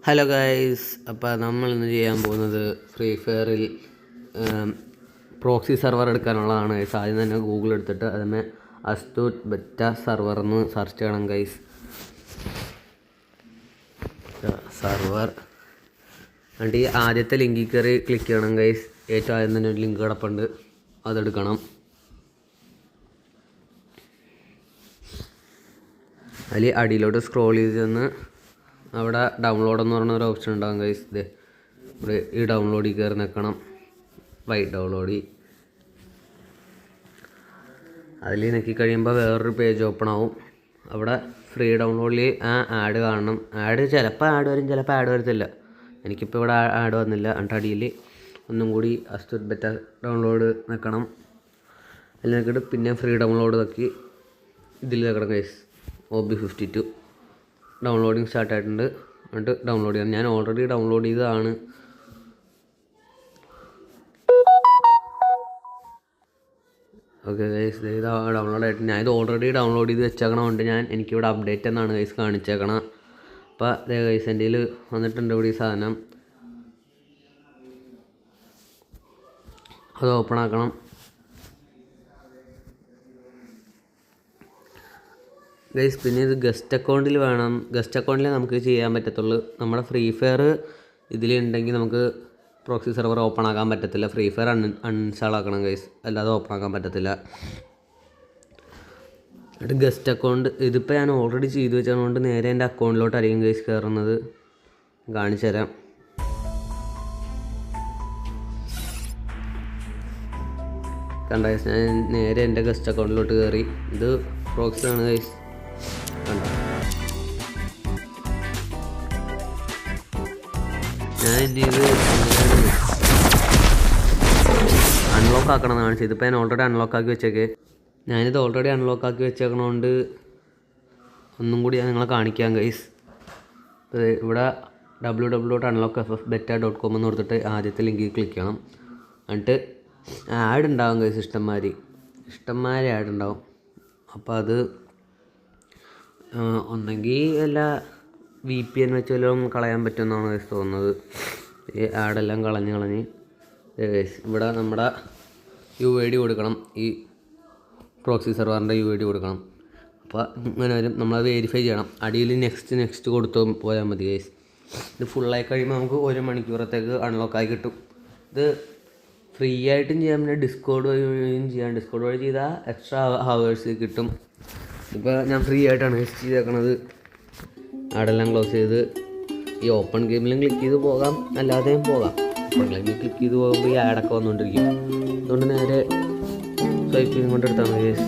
Hello guys, അപ്പോൾ നമ്മൾ ഇന്ന് ചെയ്യാൻ പോകുന്നത് ഫ്രീ ഫയറിൽ പ്രോക്സി സെർവർ എടുക്കാനുള്ളതാണ് ഗൈസ്. ആദ്യം തന്നെ ഗൂഗിൾ എടുത്തിട്ട് അതിന് അസ്തൂട്ട് ബെറ്റ സെർവർ എന്ന് സെർച്ച് ചെയ്യണം ഗൈസ്. സെർവർ എന്നിട്ട് ഈ ആദ്യത്തെ ലിങ്കിൽ കയറി ക്ലിക്ക് ചെയ്യണം ഗൈസ്. ഏറ്റവും ആദ്യം തന്നെ ഒരു ലിങ്ക് കിടപ്പുണ്ട്, അതെടുക്കണം. അതിൽ അടിയിലോട്ട് സ്ക്രോൾ ചെയ്ത് ചെന്ന് അവിടെ ഡൗൺലോഡ് എന്ന് പറഞ്ഞൊരു ഓപ്ഷൻ ഉണ്ടാകും ഗൈസ്. ഇതേ ഇവിടെ ഈ ഡൗൺലോഡിൽ കയറി നിൽക്കണം. റൈറ്റ് ഡൗൺലോഡ് അതിൽ നിൽക്കി കഴിയുമ്പോൾ വേറൊരു പേജ് ഓപ്പൺ ആവും. അവിടെ ഫ്രീ ഡൗൺലോഡിൽ ആഡ് കാണണം. ചിലപ്പോൾ ആഡ് വരും, ചിലപ്പോൾ ആഡ് വരത്തില്ല. എനിക്കിപ്പോൾ ഇവിടെ ആഡ് വന്നില്ല. എന്നിട്ട് അടിയിൽ ഒന്നും കൂടി അസ്തൂട്ട് ബെറ്റ ഡൗൺലോഡ് നിൽക്കണം. അതിൽ നിൽക്കിയിട്ട് പിന്നെ ഫ്രീ ഡൗൺലോഡ് നോക്കി ഇതിൽ നിൽക്കണം ഗൈസ്. OB52 ഡൗൺലോഡിങ് സ്റ്റാർട്ട് ആയിട്ടുണ്ട്. എന്നിട്ട് ഡൗൺലോഡ് ചെയ്യണം. ഞാൻ ഓൾറെഡി ഡൗൺലോഡ് ചെയ്തതാണ്. ഓക്കെ ഗൈസ്, ഇത് ഡൗൺലോഡ് ആയിട്ട് ഞാൻ ഇത് ഓൾറെഡി ഡൗൺലോഡ് ചെയ്ത് വെച്ചേക്കണമുണ്ട്. എനിക്കിവിടെ അപ്ഡേറ്റ് എന്നാണ് ഗൈസ് കാണിച്ചേക്കണം. അപ്പോൾ അതേ ഗൈസ് എൻ്റെ കയ്യിൽ വന്നിട്ടുണ്ട് ഇവിടെ ഈ സാധനം. അത് ഓപ്പൺ ആക്കണം. ഗൈസ് പിന്നെ ഇത് ഗസ്റ്റ് അക്കൗണ്ടിൽ വേണം. ഗസ്റ്റ് അക്കൗണ്ടിൽ നമുക്ക് ചെയ്യാൻ പറ്റത്തുള്ളൂ. നമ്മുടെ ഫ്രീ ഫയർ ഇതിലുണ്ടെങ്കിൽ നമുക്ക് പ്രോക്സി സെർവർ ഓപ്പൺ ആക്കാൻ പറ്റത്തില്ല. ഫ്രീ ഫയർ അൺഇൻസ്റ്റാൾ ആക്കണം ഗൈസ്, അല്ലാതെ ഓപ്പൺ ആക്കാൻ പറ്റത്തില്ല. എന്നിട്ട് ഗസ്റ്റ് അക്കൗണ്ട് ഇതിപ്പോൾ ഞാൻ ഓൾറെഡി ചെയ്ത് വെച്ചതുകൊണ്ട് നേരെ എൻ്റെ അക്കൗണ്ടിലോട്ടായിരിക്കും ഗൈസ് കയറുന്നത്. കാണിച്ചു തരാം. കണ്ട ഗൈസ്, ഞാൻ നേരെ എൻ്റെ ഗസ്റ്റ് അക്കൗണ്ടിലോട്ട് കയറി. ഇത് പ്രോക്സി ആണ് ഗൈസ്. ഞാൻ ഇത് അൺലോക്ക് ആക്കണം എന്നാണ് കാണിച്ചത്. ഇതിപ്പോൾ ഞാൻ ഓൾറെഡി അൺലോക്ക് ആക്കി വെച്ചേക്ക്. ഞാനിത് ഓൾറെഡി അൺലോക്ക് ആക്കി വെച്ചേക്കണോണ്ട് ഒന്നും കൂടി ഞാൻ നിങ്ങളെ കാണിക്കാം ഗൈസ്. ഇവിടെ www.unlockffbeta.com എന്ന് കൊടുത്തിട്ട് ആദ്യത്തെ ലിങ്കിൽ ക്ലിക്ക് ചെയ്യണം. എന്നിട്ട് ആഡ് ഉണ്ടാവും ഗൈസ്, ഇഷ്ടംമാരെ ആഡ് ഉണ്ടാവും. അപ്പോൾ അത് ഒന്നെങ്കിൽ എല്ലാ VPN വെച്ച് വല്ലതും കളയാൻ പറ്റുമെന്നാണ് ഗൈസ് തോന്നുന്നത്. ഈ ആഡെല്ലാം കളഞ്ഞ് ഇവിടെ നമ്മുടെ UID കൊടുക്കണം. ഈ പ്രോക്സി സെർവറിൻ്റെ UID കൊടുക്കണം. അപ്പോൾ ഇങ്ങനെ വരും. നമ്മളത് വെരിഫൈ ചെയ്യണം. അടിയിൽ നെക്സ്റ്റ് കൊടുത്തു പോയാൽ മതി ഗൈസ്. ഇത് ഫുള്ളായി കഴിയുമ്പോൾ നമുക്ക് 1 മണിക്കൂറത്തേക്ക് അൺലോക്കായി കിട്ടും. ഇത് ഫ്രീ ആയിട്ടും ചെയ്യാൻ പറ്റില്ല, ഡിസ്കോഡ് വഴിയും ചെയ്യാം. ഡിസ്കോഡ് വഴി ചെയ്താൽ എക്സ്ട്രാ ഹവേഴ്സ് കിട്ടും. ഇപ്പോൾ ഞാൻ ഫ്രീ ആയിട്ടാണ് ചെയ്തേക്കണത്. ആടെല്ലാം ക്ലോസ് ചെയ്ത് ഈ ഓപ്പൺ ഗെയിമിലും ക്ലിക്ക് ചെയ്ത് പോകാം, അല്ലാതെയും പോകാം. ഓപ്പൺ ഗെയിമിൽ ക്ലിക്ക് ചെയ്ത് പോകുമ്പോൾ ഈ ആഡൊക്കെ വന്നുകൊണ്ടിരിക്കും. അതുകൊണ്ട് നേരെ സ്വൈപ്പ് ചെയ്ത് കൊണ്ടെടുത്താൽ മതി ഗൈസ്.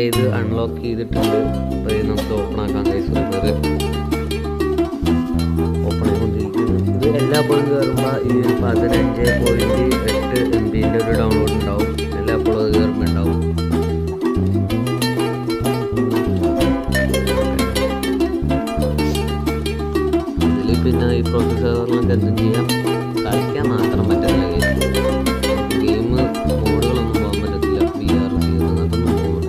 ഇത് അൺലോക്ക് ചെയ്തിട്ടുണ്ട്. അപ്പോൾ ഇത് നമുക്ക് ഓപ്പൺ ആക്കാം ഗൈസ്. ഓപ്പൺ ആയിക്കൊണ്ടിരിക്കുന്നു. ഇത് എല്ലാ പോയിന്റ് കയറുമ്പോൾ ഈ 15.8 MB ഒരു ഡൗൺലോഡ് ഉണ്ടാവും. എല്ലാ പോളും അത് കയറുമ്പോൾ ഉണ്ടാവും. ഇതിൽ പിന്നെ ഈ പ്രോസസ് സെർവറിലൊക്കെ എന്തും ചെയ്യാം, കളിക്കാൻ മാത്രം പറ്റില്ല. ഗെയിം മോഡുകളൊന്നും പോകാൻ പറ്റത്തില്ല. VR അതൊന്നും പോകാൻ പറ്റില്ല.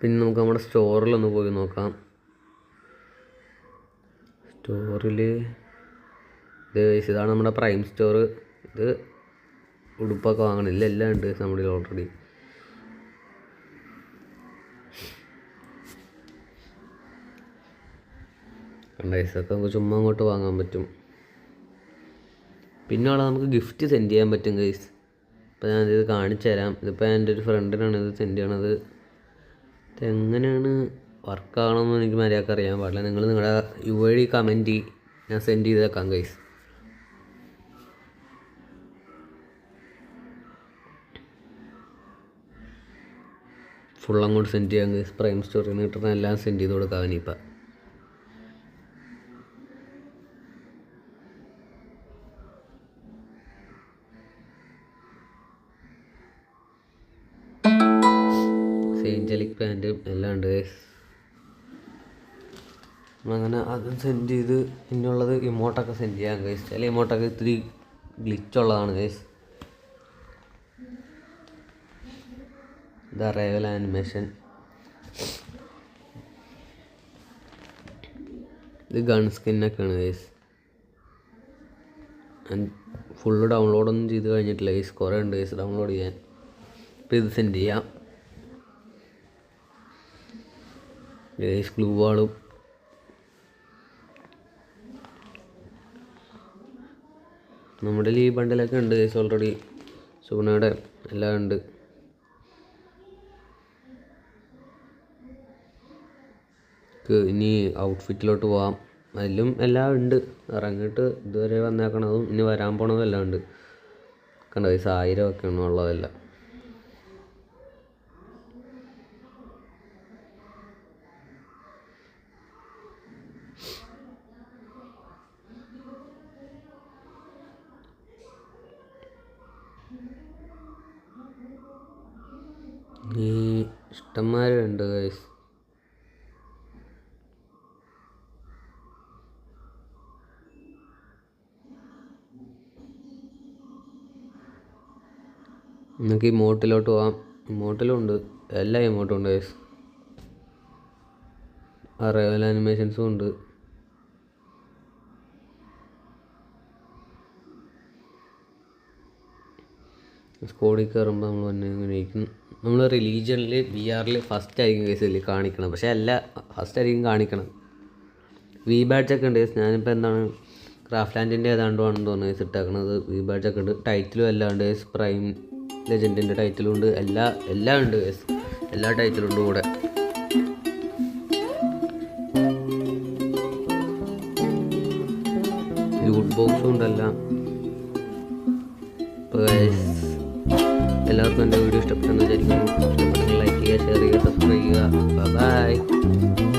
പിന്നെ നമുക്ക് നമ്മുടെ സ്റ്റോറിലൊന്ന് പോയി നോക്കാം. സ്റ്റോറിൽ ഇതാണ് നമ്മുടെ പ്രൈം സ്റ്റോർ. ഇത് ഉടുപ്പൊക്കെ വാങ്ങണില്ല, എല്ലാം ഉണ്ട് നമ്മുടെ ഓൾറെഡി. കണ്ടൈസൊക്കെ നമുക്ക് ചുമ്മാ അങ്ങോട്ട് വാങ്ങാൻ പറ്റും. പിന്നെ അവിടെ നമുക്ക് ഗിഫ്റ്റ് സെൻഡ് ചെയ്യാൻ പറ്റും ഗൈസ്. ഇപ്പോൾ ഞാനിത് കാണിച്ചു തരാം. ഇതിപ്പോൾ എൻ്റെ ഒരു ഫ്രണ്ടിനാണ് ഇത് സെൻഡ് ചെയ്യണത്. ഇതെങ്ങനെയാണ് വർക്കാകണമെന്ന് എനിക്ക് മര്യാദക്ക് അറിയാൻ പാടില്ല. നിങ്ങൾ നിങ്ങളുടെ UID കമൻറ്റ് ഞാൻ സെൻഡ് ചെയ്തേക്കാം ഗൈസ്. ഫുൾ അങ്ങോട്ട് സെൻഡ് ചെയ്യാം ഗൈസ്. പ്രൈം സ്റ്റോറിൽ നിന്ന് കിട്ടുന്ന എല്ലാം സെൻഡ് ചെയ്ത് കൊടുക്കാം ഇനിയിപ്പോൾ. സെയിൻജലിക് പാൻറ്റും എല്ലാം ഉണ്ട് ഗൈസ്. നമ്മളങ്ങനെ അതും സെൻഡ് ചെയ്ത് പിന്നുള്ളത് ഇമോട്ടൊക്കെ സെൻഡ് ചെയ്യാം ഗൈസ്. ചില ഇമോട്ടൊക്കെ ഇത്തിരി ഗ്ലിച്ചുള്ളതാണ് ഗൈസ്. ഇത് അറൈവൽ ആനിമേഷൻ. ഇത് ഗൺ സ്കിന്നൊക്കെയാണ് ഗൈസ്. ഫുള്ള് ഡൗൺലോഡൊന്നും ചെയ്ത് കഴിഞ്ഞിട്ടില്ല ഗൈസ്. കുറേ ഉണ്ട് ഗൈസ് ഡൗൺലോഡ് ചെയ്യാൻ. ഇപ്പോൾ ഇത് സെൻഡ് ചെയ്യാം ഗൈസ്. ഗ്ലൂ വാളും നമ്മുടെ ഈ ബണ്ടിലൊക്കെ ഉണ്ട് ഗൈസ് ഓൾറെഡി. സൂണയുടെ എല്ലാം ഉണ്ട്. ഇനി ഔട്ട്ഫിറ്റിലോട്ട് പോവാം. അതിലും എല്ലാം ഉണ്ട്. ഇറങ്ങിയിട്ട് ഇതുവരെ വന്നേക്കണതും ഇനി വരാൻ പോണതും എല്ലാം ഉണ്ട്. കണ്ട ഗൈസ് 1000 ഒക്കെയാണ് ഉള്ളതെല്ലാം. ഈ ഇഷ്ടംമാരുണ്ട് ഗൈസ്. നമുക്ക് ഇമോട്ടിലോട്ട് പോവാം. ഇമോട്ടിലും ഉണ്ട്, എല്ലാ ഇമോട്ടും ഉണ്ട് ഗൈസ്. അറൈവൽ ആനിമേഷൻസും ഉണ്ട്. സ്കോഡിൽ കയറുമ്പോൾ നമ്മൾ തന്നെ ഇങ്ങനെ ഇരിക്കും. നമ്മൾ റിലീജിയനിൽ VR ഫസ്റ്റ് ആയിരിക്കും കേസ് ഇതിൽ കാണിക്കണം. പക്ഷേ അല്ല, ഫസ്റ്റ് ആയിരിക്കും കാണിക്കണം. ബാഡ്ജൊക്കെ ഉണ്ട് കേസ്. ഞാനിപ്പോൾ എന്താണ് ക്രാഫ്റ്റ് ലാൻഡിൻ്റെ ഏതാണ്ട് ആണെന്ന് തോന്നുന്നു കേസ് ഇട്ടേക്കണത്. ബാഡ്ജൊക്കെ ഉണ്ട്. ടൈറ്റിലും എല്ലാം ഉണ്ട് കേസ്. പ്രൈം ലെജൻഡിൻ്റെ ടൈറ്റിലും ഉണ്ട്. എല്ലാം ഉണ്ട് കേസ്. എല്ലാ ടൈറ്റിലും ഉണ്ട് കൂടെ. ലൂട്ട് ബോക്സും ഉണ്ടെല്ലാം. അപ്പോൾ എല്ലാവർക്കും എൻ്റെ വീഡിയോ ഇഷ്ടപ്പെട്ടെന്ന് വിചാരിക്കുന്നു. ഇഷ്ടപ്പെട്ടെങ്കിൽ ലൈക്ക് ചെയ്യുക, ഷെയർ ചെയ്യുക, സബ്സ്ക്രൈബ് ചെയ്യുക. ബൈ.